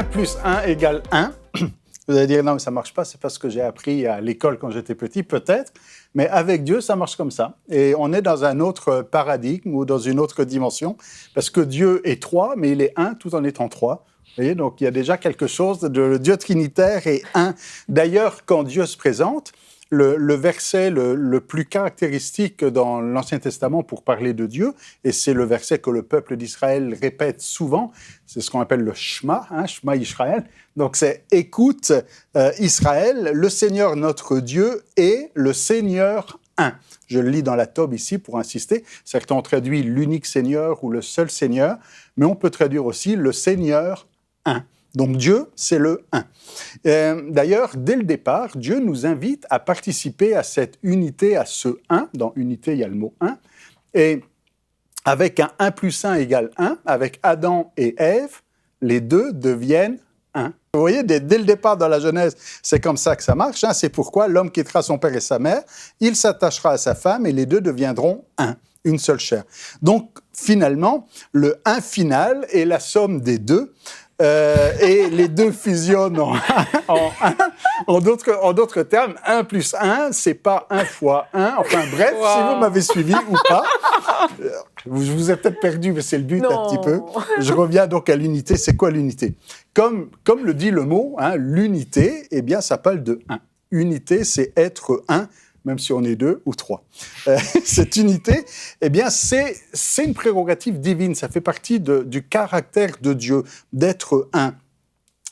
1 plus 1 égale 1. Vous allez dire, non, mais ça ne marche pas, c'est pas ce que j'ai appris à l'école quand j'étais petit, peut-être. Mais avec Dieu, ça marche comme ça. Et on est dans un autre paradigme ou dans une autre dimension, parce que Dieu est 3, mais il est 1 tout en étant 3. Vous voyez, donc il y a déjà quelque chose de le Dieu trinitaire et 1. D'ailleurs, quand Dieu se présente, le verset le plus caractéristique dans l'Ancien Testament pour parler de Dieu, et c'est le verset que le peuple d'Israël répète souvent, c'est ce qu'on appelle le Shema, Shema Israël. Donc c'est « Écoute Israël, le Seigneur notre Dieu est le Seigneur un ». Je le lis dans la Tob ici pour insister. Certains ont traduit « l'unique Seigneur » ou « le seul Seigneur », mais on peut traduire aussi « le Seigneur un ». Donc Dieu, c'est le 1. D'ailleurs, dès le départ, Dieu nous invite à participer à cette unité, à ce 1. Dans unité, il y a le mot 1. Et avec un 1 plus 1 égale 1, avec Adam et Ève, les deux deviennent 1. Vous voyez, dès le départ dans la Genèse, c'est comme ça que ça marche. C'est pourquoi l'homme quittera son père et sa mère, il s'attachera à sa femme et les deux deviendront 1, une seule chair. Donc, finalement, le 1 final est la somme des deux. Et les deux fusionnent en 1. En d'autres termes, 1 plus 1, c'est pas 1 fois 1. Enfin bref, wow. Si vous m'avez suivi ou pas, je vous ai peut-être perdu, mais c'est le but un petit peu. Je reviens donc à l'unité. C'est quoi l'unité ? Comme le dit le mot, l'unité, eh bien, ça parle de 1. Unité, c'est être 1. Même si on est 2 ou 3. Cette unité, eh bien, c'est une prérogative divine, ça fait partie du caractère de Dieu, d'être 1.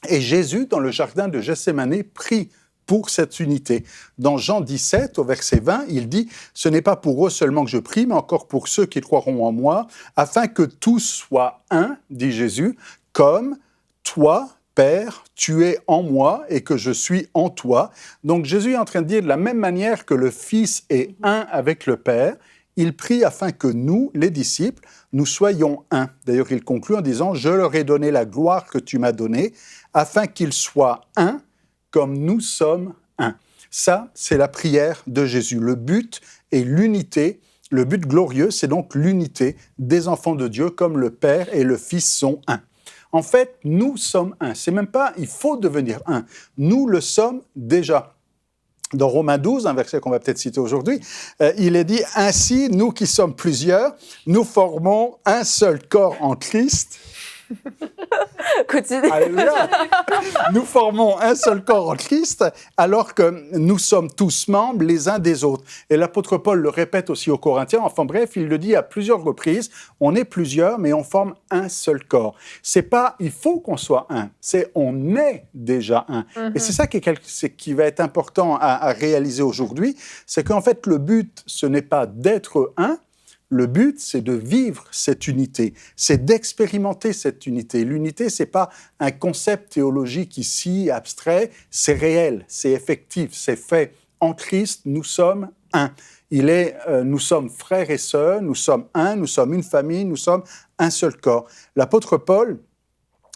Et Jésus, dans le jardin de Gethsémani, prie pour cette unité. Dans Jean 17, au verset 20, il dit « Ce n'est pas pour eux seulement que je prie, mais encore pour ceux qui croiront en moi, afin que tous soient 1, dit Jésus, comme toi, Père, tu es en moi et que je suis en toi. » Donc Jésus est en train de dire de la même manière que le Fils est un avec le Père, il prie afin que nous, les disciples, nous soyons un. D'ailleurs, il conclut en disant « Je leur ai donné la gloire que tu m'as donnée, afin qu'ils soient un comme nous sommes un. » Ça, c'est la prière de Jésus. Le but est l'unité. Le but glorieux, c'est donc l'unité des enfants de Dieu, comme le Père et le Fils sont un. En fait, nous sommes un. C'est même pas « il faut devenir un ». Nous le sommes déjà. Dans Romains 12, un verset qu'on va peut-être citer aujourd'hui, il est dit « Ainsi, nous qui sommes plusieurs, nous formons un seul corps en Christ. » Continue. Alléluia. Nous formons un seul corps en Christ, alors que nous sommes tous membres les uns des autres. Et l'apôtre Paul le répète aussi aux Corinthiens. Enfin bref, il le dit à plusieurs reprises. On est plusieurs, mais on forme un seul corps. C'est pas il faut qu'on soit un, c'est on est déjà un. Mm-hmm. Et c'est ça qui va être important à réaliser aujourd'hui, c'est qu'en fait le but, ce n'est pas d'être un. Le but, c'est de vivre cette unité, c'est d'expérimenter cette unité. L'unité, ce n'est pas un concept théologique ici, abstrait, c'est réel, c'est effectif, c'est fait. En Christ, nous sommes un. Nous sommes frères et sœurs, nous sommes un, nous sommes une famille, nous sommes un seul corps. L'apôtre Paul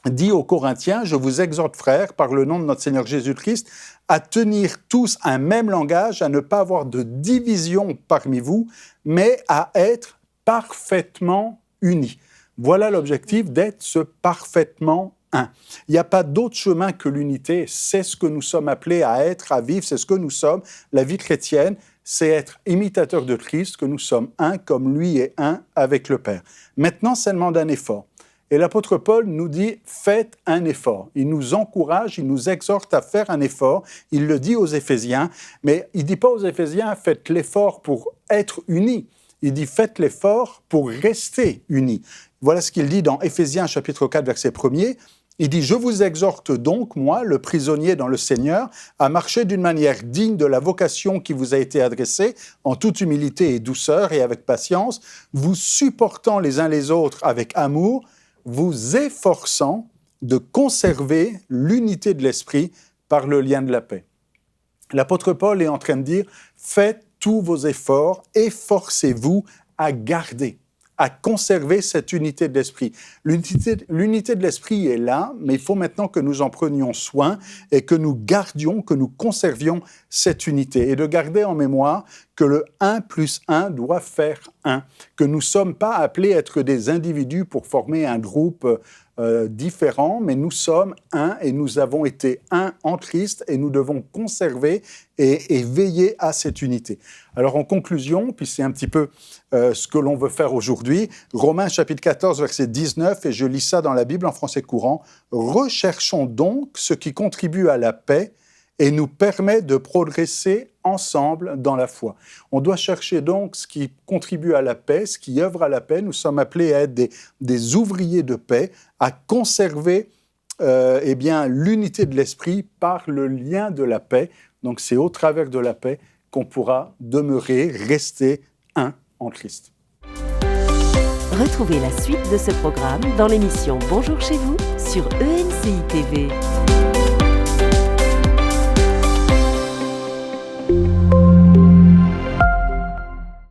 dit aux Corinthiens, « Je vous exhorte, frères, par le nom de notre Seigneur Jésus-Christ, à tenir tous un même langage, à ne pas avoir de division parmi vous, mais à être parfaitement unis. » Voilà l'objectif, d'être parfaitement un. Il n'y a pas d'autre chemin que l'unité, c'est ce que nous sommes appelés à être, à vivre, c'est ce que nous sommes. La vie chrétienne, c'est être imitateur de Christ, que nous sommes un comme lui est un avec le Père. Maintenant, ça demande un effort. Et l'apôtre Paul nous dit « faites un effort ». Il nous encourage, il nous exhorte à faire un effort. Il le dit aux Éphésiens, mais il ne dit pas aux Éphésiens « faites l'effort pour être unis ». Il dit « faites l'effort pour rester unis ». Voilà ce qu'il dit dans Éphésiens chapitre 4, verset 1er. Il dit « Je vous exhorte donc, moi, le prisonnier dans le Seigneur, à marcher d'une manière digne de la vocation qui vous a été adressée, en toute humilité et douceur et avec patience, vous supportant les uns les autres avec amour, vous efforçant de conserver l'unité de l'esprit par le lien de la paix. » L'apôtre Paul est en train de dire « Faites tous vos efforts, efforcez-vous à garder, à conserver cette unité de l'esprit. » L'unité de l'esprit est là, mais il faut maintenant que nous en prenions soin et que nous gardions, que nous conservions cette unité et de garder en mémoire que le 1 plus 1 doit faire 1, que nous ne sommes pas appelés à être des individus pour former un groupe différent, mais nous sommes un et nous avons été un en Christ et nous devons conserver et veiller à cette unité. Alors en conclusion, puis c'est un petit peu ce que l'on veut faire aujourd'hui, Romains chapitre 14, verset 19, et je lis ça dans la Bible en français courant, « Recherchons donc ce qui contribue à la paix et nous permet de progresser ensemble dans la foi. » On doit chercher donc ce qui contribue à la paix, ce qui œuvre à la paix. Nous sommes appelés à être des ouvriers de paix, à conserver l'unité de l'esprit par le lien de la paix. Donc c'est au travers de la paix qu'on pourra demeurer, rester un en Christ. Retrouvez la suite de ce programme dans l'émission Bonjour chez vous sur ENCI TV.